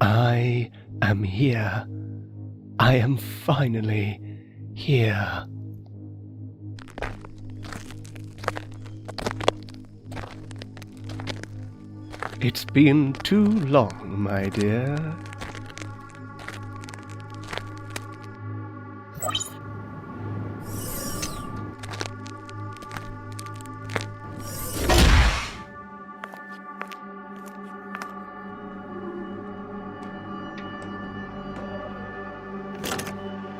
I am here. I am finally here. It's been too long, my dear.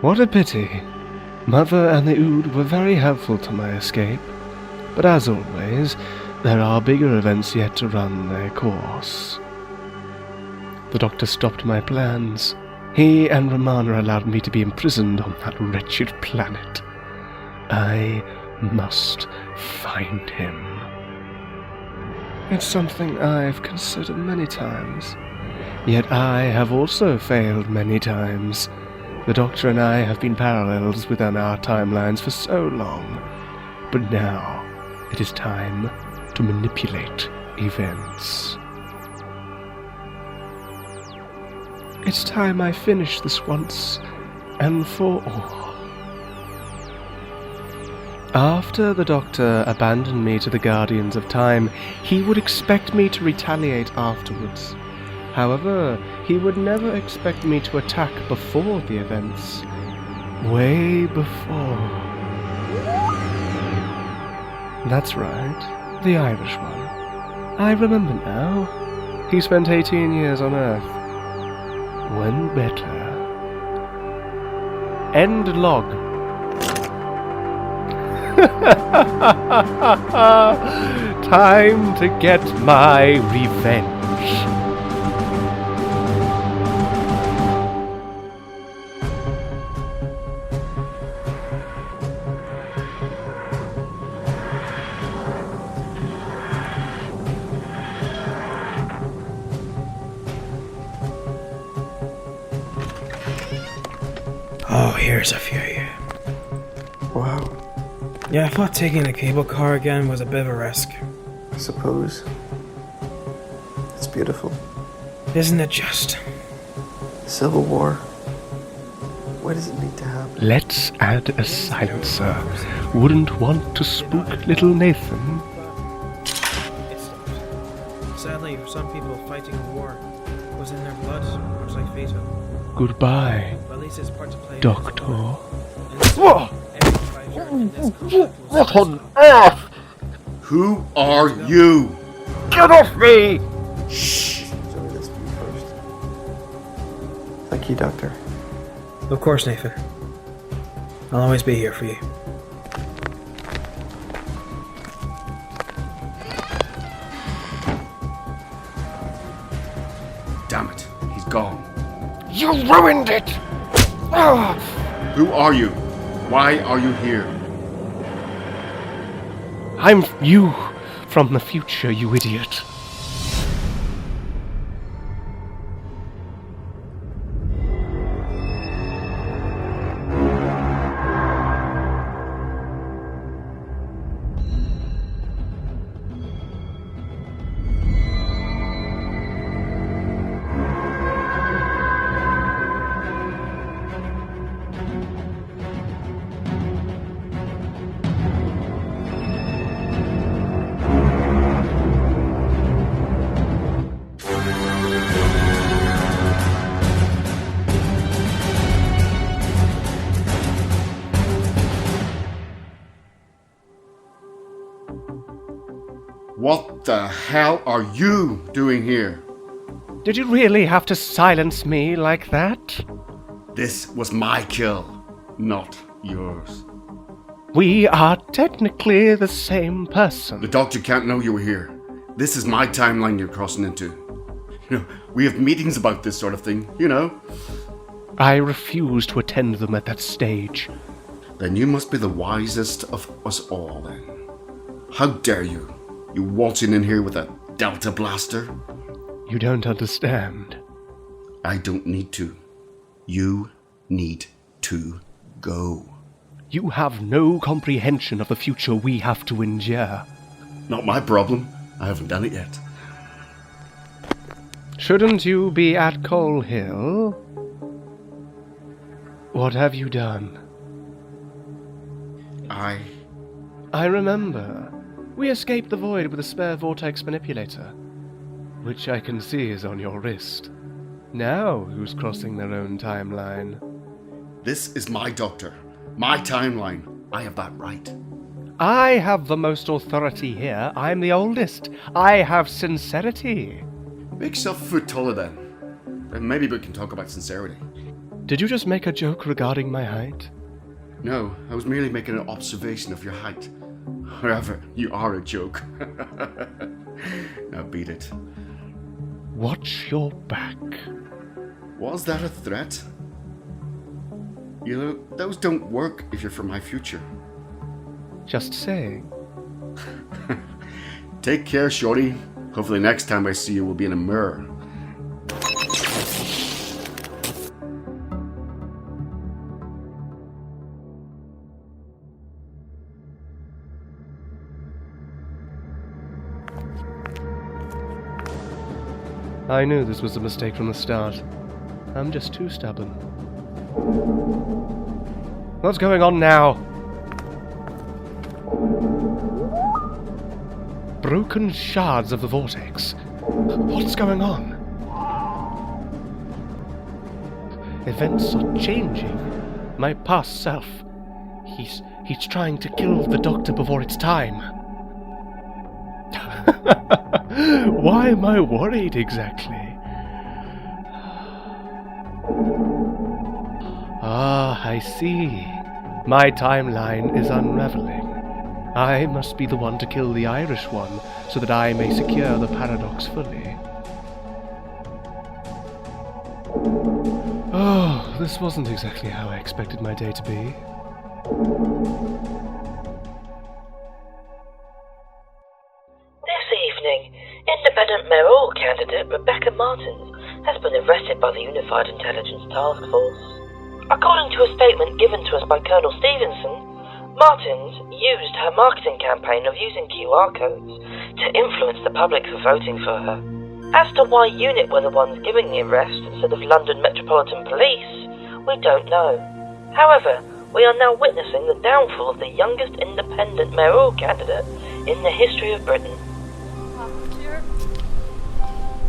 What a pity. Mother and the Ood were very helpful to my escape, but as always, there are bigger events yet to run their course. The doctor stopped my plans. He and Romana allowed me to be imprisoned on that wretched planet. I must find him. It's something I've considered many times, yet I have also failed many times. The Doctor and I have been parallels within our timelines for so long, but now it is time to manipulate events. It's time I finish this once and for all. After the Doctor abandoned me to the Guardians of Time, he would expect me to retaliate afterwards. However, he would never expect me to attack before the events. Way before. That's right, the Irish one. I remember now. He spent 18 years on Earth. When better. End log. Time to get my revenge. Oh, here's a few. Wow. Yeah, I thought taking the cable car again was a bit of a risk. I suppose. It's beautiful. Isn't it just? Civil War. Why does it need to happen? Let's add a silencer. Wouldn't want to spook little Nathan. Sadly, for some people, fighting a war was in their blood, much like fatal. Goodbye, But at least it's part to play. Doctor. What on earth? Who are you? Get off me! Shh! Sorry, let's be first. Thank you, Doctor. Of course, Nathan. I'll always be here for you. Damn it, he's gone. You ruined it! Who are you? Why are you here? I'm you from the future, you idiot. What the hell are you doing here? Did you really have to silence me like that? This was my kill, not yours. We are technically the same person. The doctor can't know you were here. This is my timeline you're crossing into. You know, we have meetings about this sort of thing, you know. I refuse to attend them at that stage. Then you must be the wisest of us all, then. How dare you? You waltzing in here with a Delta blaster? You don't understand. I don't need to. You need to go. You have no comprehension of the future we have to endure. Not my problem. I haven't done it yet. Shouldn't you be at Coal Hill? What have you done? I remember. We escaped the void with a spare vortex manipulator, which I can see is on your wrist. Now who's crossing their own timeline? This is my doctor. My timeline. I have that right. I have the most authority here. I'm the oldest. I have sincerity. Make yourself a foot taller then. And maybe we can talk about sincerity. Did you just make a joke regarding my height? No, I was merely making an observation of your height. However, you are a joke. Now beat it. Watch your back. Was that a threat? You know, those don't work if you're from my future. Just saying. Take care, shorty. Hopefully next time I see you will be in a mirror. I knew this was a mistake from the start. I'm just too stubborn. What's going on now? Broken shards of the vortex. What's going on? Events are changing. My past self. He's trying to kill the doctor before it's time. Why am I worried exactly? Ah, I see. My timeline is unraveling. I must be the one to kill the Irish one, so that I may secure the paradox fully. Oh, this wasn't exactly how I expected my day to be. This evening, independent mayoral candidate Rebecca Martins has been arrested by the Unified Intelligence Task Force. According to a statement given to us by Colonel Stevenson, Martins used her marketing campaign of using QR codes to influence the public for voting for her. As to why UNIT were the ones giving the arrest instead of London Metropolitan Police, we don't know. However, we are now witnessing the downfall of the youngest independent mayoral candidate in the history of Britain.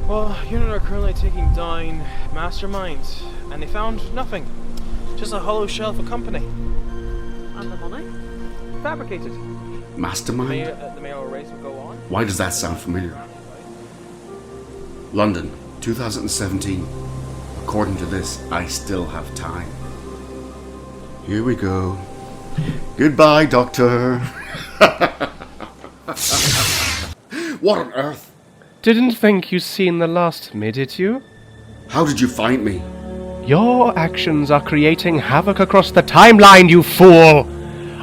Well, UNIT are currently taking down Mastermind, and they found nothing. Just a hollow shell of a company. And the money? Fabricated. Mastermind? The mayoral race will go on. Why does that sound familiar? London, 2017. According to this, I still have time. Here we go. Goodbye, Doctor. What on earth? Didn't think you'd seen the last of me, did you? How did you find me? Your actions are creating havoc across the timeline, you fool!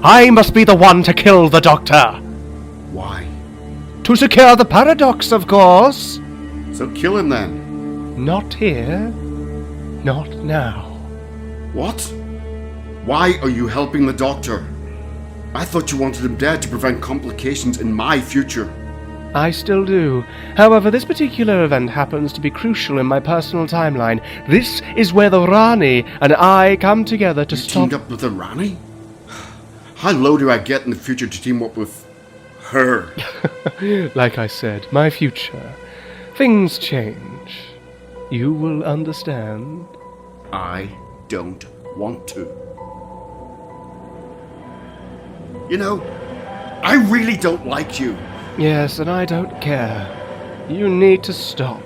I must be the one to kill the Doctor! Why? To secure the paradox, of course! So kill him then. Not here. Not now. What? Why are you helping the Doctor? I thought you wanted him dead to prevent complications in my future. I still do. However, this particular event happens to be crucial in my personal timeline. This is where the Rani and I come together to stop... Teamed up with the Rani? How low do I get in the future to team up with her? Like I said, my future. Things change. You will understand. I don't want to. You know, I really don't like you. Yes, and I don't care. You need to stop.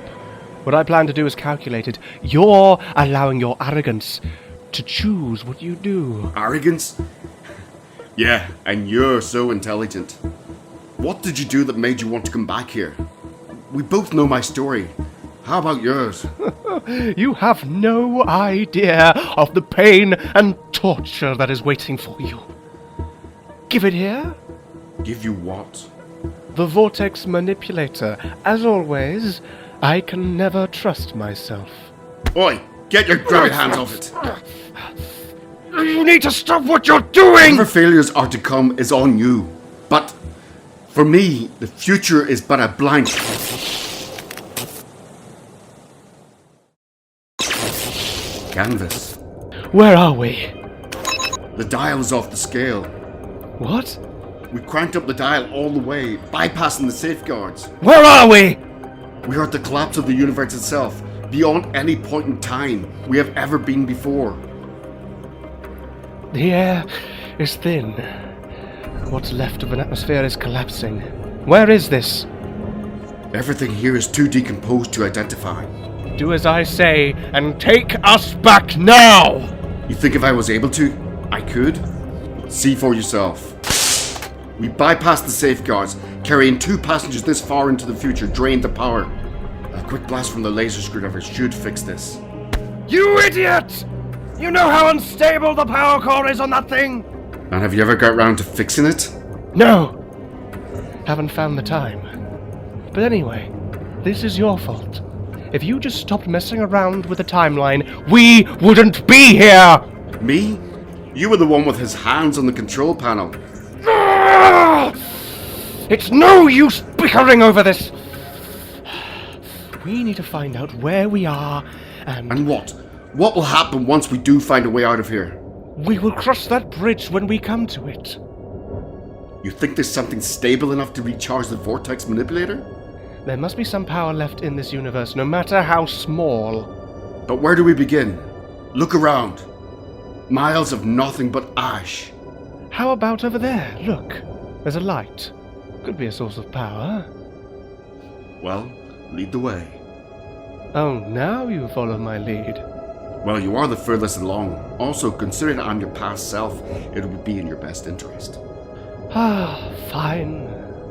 What I plan to do is calculated. You're allowing your arrogance to choose what you do. Arrogance? Yeah, and you're so intelligent. What did you do that made you want to come back here? We both know my story. How about yours? You have no idea of the pain and torture that is waiting for you. Give it here. Give you what? The vortex manipulator. As always, I can never trust myself. Oi, get your grubby hands off it. You need to stop what you're doing! Whatever failures are to come is on you. But for me, the future is but a blank. canvas. Where are we? The dial is off the scale. What? We cranked up the dial all the way, bypassing the safeguards. Where are we? We are at the collapse of the universe itself, beyond any point in time we have ever been before. The air is thin. What's left of an atmosphere is collapsing. Where is this? Everything here is too decomposed to identify. Do as I say, and take us back now! You think if I was able to, I could? See for yourself. We bypassed the safeguards, carrying 2 passengers this far into the future drained the power. A quick blast from the laser screwdriver should fix this. You idiot! You know how unstable the power core is on that thing? And have you ever got round to fixing it? No! Haven't found the time. But anyway, this is your fault. If you just stopped messing around with the timeline, we wouldn't be here! Me? You were the one with his hands on the control panel. It's no use bickering over this! We need to find out where we are and... And what? What will happen once we do find a way out of here? We will cross that bridge when we come to it. You think there's something stable enough to recharge the vortex manipulator? There must be some power left in this universe, no matter how small. But where do we begin? Look around. Miles of nothing but ash. How about over there? Look, there's a light. Could be a source of power. Well, lead the way. Oh, now you follow my lead. Well, you are the furthest along. Also, considering I'm your past self, it would be in your best interest. Ah, fine.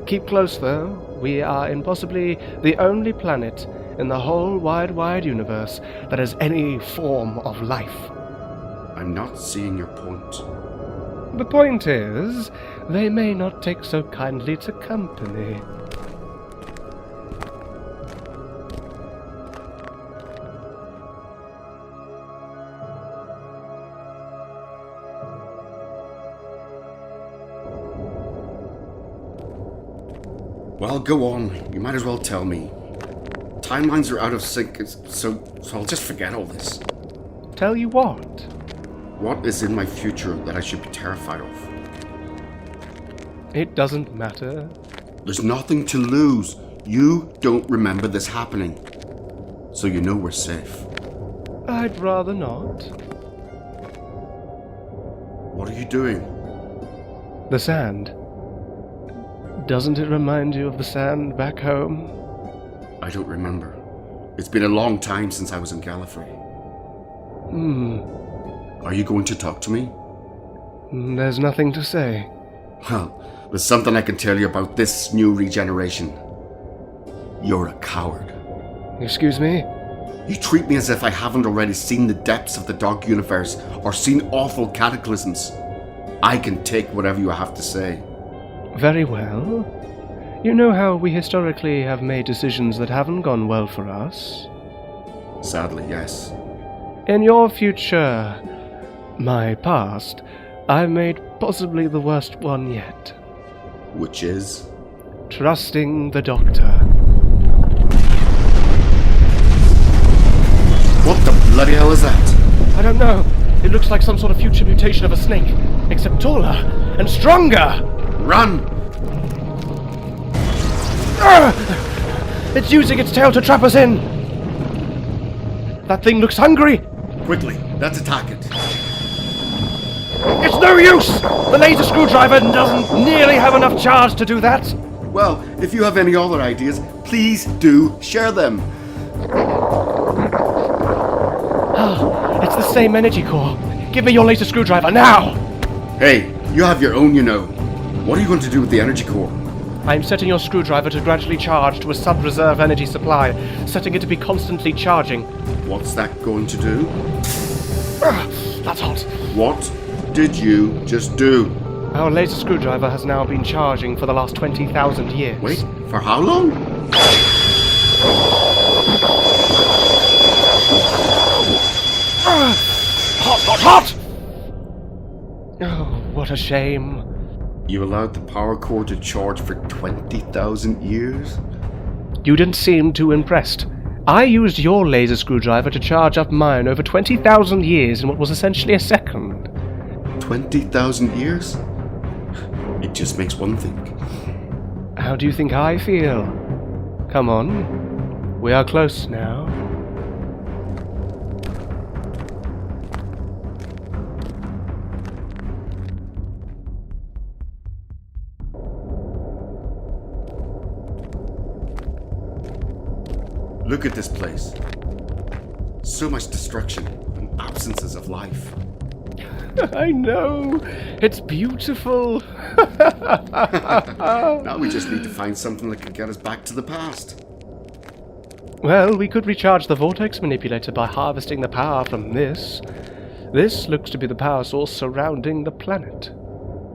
Keep close, though. We are in possibly the only planet in the whole wide universe that has any form of life. I'm not seeing your point. The point is, they may not take so kindly to company. Well, go on. You might as well tell me. Timelines are out of sync, so I'll just forget all this. Tell you what? What is in my future that I should be terrified of? It doesn't matter. There's nothing to lose. You don't remember this happening. So you know we're safe. I'd rather not. What are you doing? The sand. Doesn't it remind you of the sand back home? I don't remember. It's been a long time since I was in Gallifrey. Are you going to talk to me? There's nothing to say. Well, there's something I can tell you about this new regeneration. You're a coward. Excuse me? You treat me as if I haven't already seen the depths of the dark universe or seen awful cataclysms. I can take whatever you have to say. Very well. You know how we historically have made decisions that haven't gone well for us? Sadly, yes. In your future, my past, I've made possibly the worst one yet. Which is? Trusting the Doctor. What the bloody hell is that? I don't know. It looks like some sort of future mutation of a snake, except taller and stronger. Run! It's using its tail to trap us in. That thing looks hungry. Quickly, let's attack it. It's no use! The laser screwdriver doesn't nearly have enough charge to do that. Well, if you have any other ideas, please do share them. It's the same energy core. Give me your laser screwdriver now! Hey, you have your own, you know. What are you going to do with the energy core? I'm setting your screwdriver to gradually charge to a sub-reserve energy supply, setting it to be constantly charging. What's that going to do? That's hot. What did you just do? Our laser screwdriver has now been charging for the last 20,000 years. Wait, for how long? Hot! Oh, what a shame. You allowed the power core to charge for 20,000 years? You didn't seem too impressed. I used your laser screwdriver to charge up mine over 20,000 years in what was essentially a second. 20,000 years? It just makes one think. How do you think I feel? Come on. We are close now. Look at this place. So much destruction and absences of life. I know. It's beautiful. Now we just need to find something that can get us back to the past. Well, we could recharge the vortex manipulator by harvesting the power from this. This looks to be the power source surrounding the planet.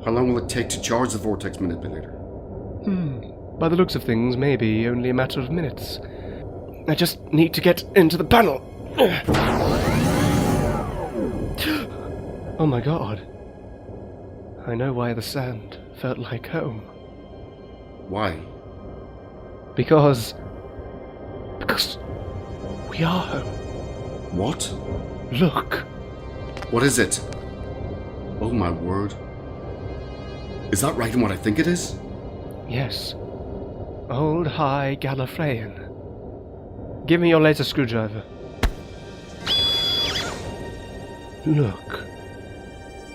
How long will it take to charge the vortex manipulator? By the looks of things, maybe only a matter of minutes. I just need to get into the panel. Oh my god. I know why the sand felt like home. Why? Because we are home. What? Look. What is it? Oh my word. Is that right in what I think it is? Yes. Old High Gallifreyan. Give me your laser screwdriver. Look.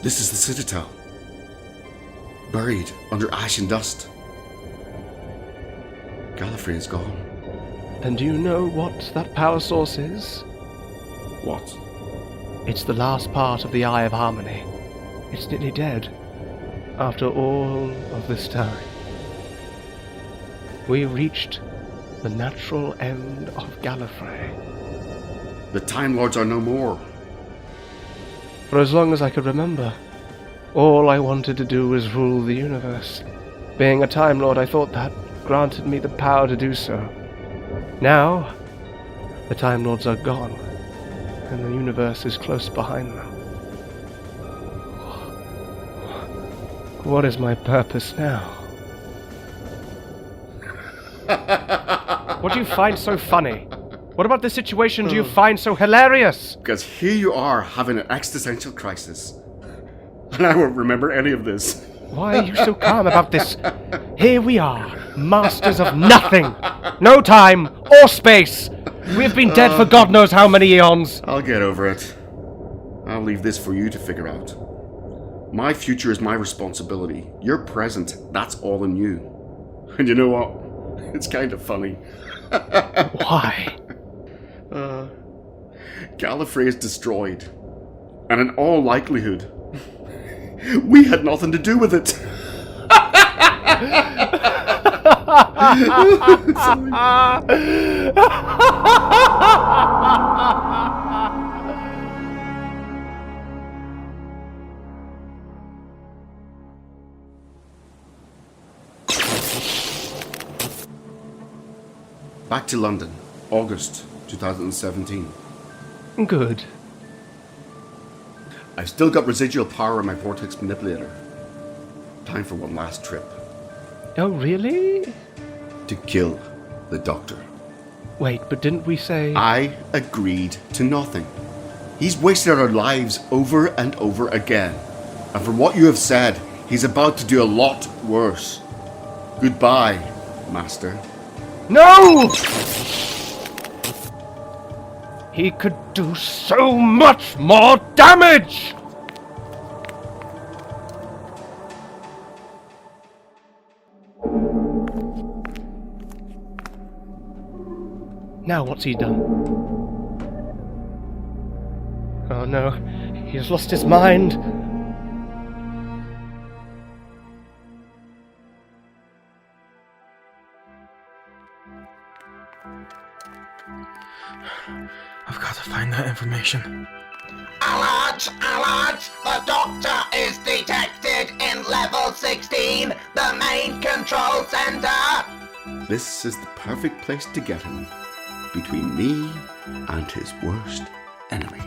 This is the Citadel. Buried under ash and dust. Gallifrey is gone. And do you know what that power source is? What? It's the last part of the Eye of Harmony. It's nearly dead. After all of this time. We reached the natural end of Gallifrey. The Time Lords are no more. For as long as I could remember, all I wanted to do was rule the universe. Being a Time Lord, I thought that granted me the power to do so. Now, the Time Lords are gone, and the universe is close behind them. What is my purpose now? What do you find so funny? What about this situation do you find so hilarious? Because here you are having an existential crisis. And I won't remember any of this. Why are you so calm about this? Here we are, masters of nothing. No time or space. We've been dead for God knows how many eons. I'll get over it. I'll leave this for you to figure out. My future is my responsibility. Your present, that's all in you. And you know what? It's kind of funny. Why? Gallifrey is destroyed. And in all likelihood, we had nothing to do with it. Back to London, August 2017. Good. I've still got residual power in my vortex manipulator. Time for one last trip. Oh, really? To kill the Doctor. Wait, but didn't we say... I agreed to nothing. He's wasted our lives over and over again. And from what you have said, he's about to do a lot worse. Goodbye, Master. No! He could do so much more damage! Now what's he done? Oh no, he's lost his mind. I've got to find that information. Alert! Alert! The Doctor is detected in level 16, the main control center! This is the perfect place to get him. Between me and his worst enemy.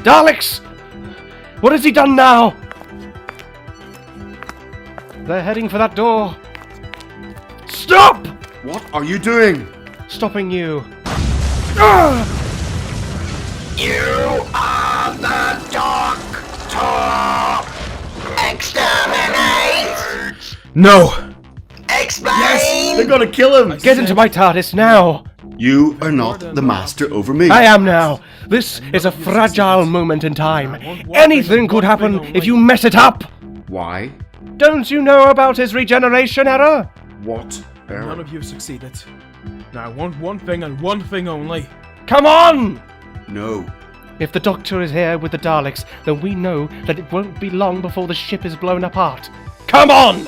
Daleks! What has he done now? They're heading for that door. Stop! What are you doing? Stopping you. You are the Doctor! Exterminate! No! Explain! Yes! They're gonna kill him! Get into my TARDIS now! You are not the master over me. I am now. This is a fragile moment in time. Anything could happen if you mess it up. Why? Don't you know about his regeneration error? What error? None of you succeeded. Now I want one thing and one thing only. Come on! No. If the Doctor is here with the Daleks, then we know that it won't be long before the ship is blown apart. Come on!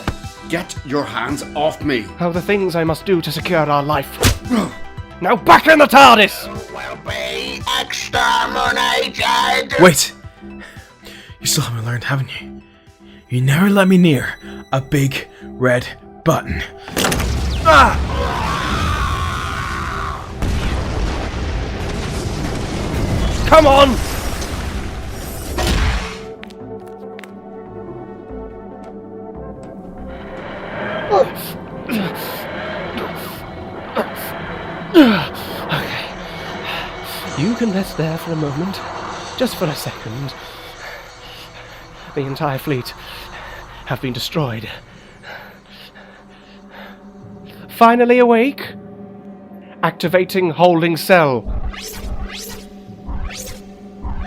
Get your hands off me. Oh, the things I must do to secure our life. Now back in the TARDIS! Will be exterminated! Wait! You still haven't learned, haven't you? You never let me near a big red button. Ah! Come on! Okay. You can rest there for a moment. Just for a second. The entire fleet have been destroyed. Finally awake? Activating holding cell.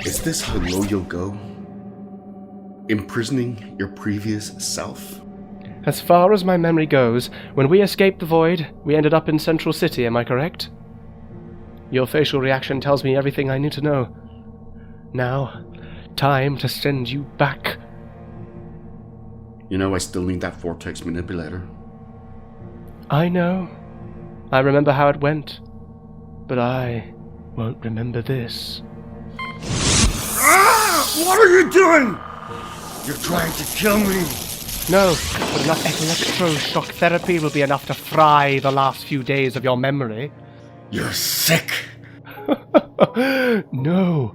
Is this how low you'll go? Imprisoning your previous self? As far as my memory goes, when we escaped the void, we ended up in Central City, am I correct? Your facial reaction tells me everything I need to know. Now, time to send you back. You know I still need that vortex manipulator. I know. I remember how it went. But I won't remember this. What are you doing? You're trying to kill me. No, but enough electroshock therapy will be enough to fry the last few days of your memory. You're sick. No,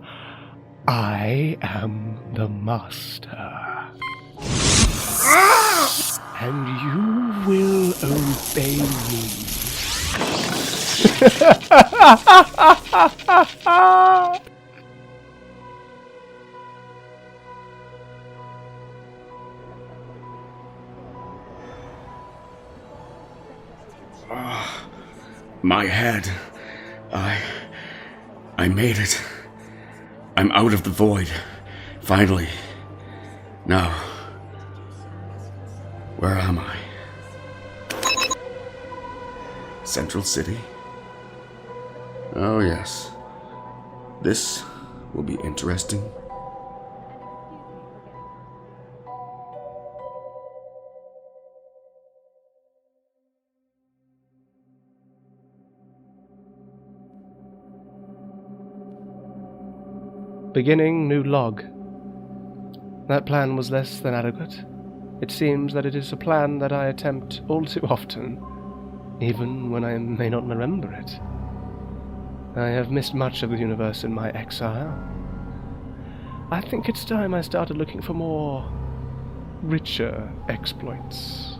I am the master. And you will obey me. My head. I made it. I'm out of the void. Finally. Now, where am I? Central City? Oh yes. This will be interesting. Beginning new log. That plan was less than adequate. It seems that it is a plan that I attempt all too often, even when I may not remember it. I have missed much of the universe in my exile. I think it's time I started looking for more richer exploits.